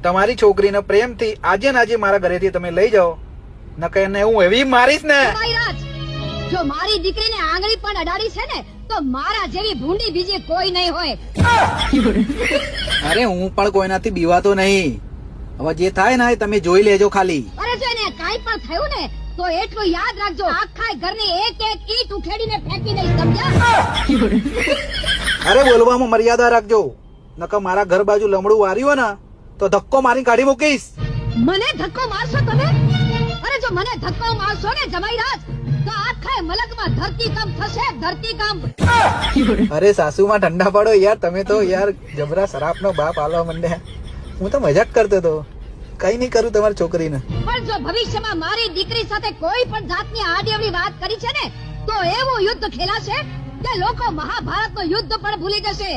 તમારી છોકરીને પ્રેમથી આજે ને આજે મારા ઘરેથી તમે લઈ જાઓ, નકર એને હું એવી મારીશ ને. જો મારી દીકરીને આંગળી પણ અડાડી છે ને તો મારા જેવી ભૂંડી બીજી કોઈ નહીં હોય. અરે હું પણ કોઈનાથી બીવાતો નહીં. હવે જે થાય ને એ તમે જોઈ લેજો ખાલી. અરે જો એને કાઈ પણ થયું ને તો એટલું યાદ રાખજો, આખા ઘરની એક એક ઈંટ ઉખેડીને ફેંકી દઈશ, સમજ્યા? અરે બોલવામાં મર્યાદા રાખજો, નકર મારા ઘર બાજુ લમડું વાર્યું ને તો ધક્કો મારી કાઢી મૂકીશ. મને ધક્કો મારશો તમે? અરે જો મને ધક્કો મારશો ને જમાઈરાજ તો આખા મલકમાં ધરતીકંપ થશે, ધરતીકંપ. અરે સાસુમાં ઠંડા પડો યાર, તમે તો યાર જબરા શરાબનો બાપ આલવા માંડ્યા. હું તો મજાક કરતો હતો, કઈ નહીં કરું તમારી છોકરીને. પણ જો ભવિષ્યમાં મારી દીકરી સાથે કોઈ પણ જાતની આડીઅવળી વાત કરી છે ને તો એવું યુદ્ધ ખેલાશે કે લોકો મહાભારતનું યુદ્ધ પણ ભૂલી જશે.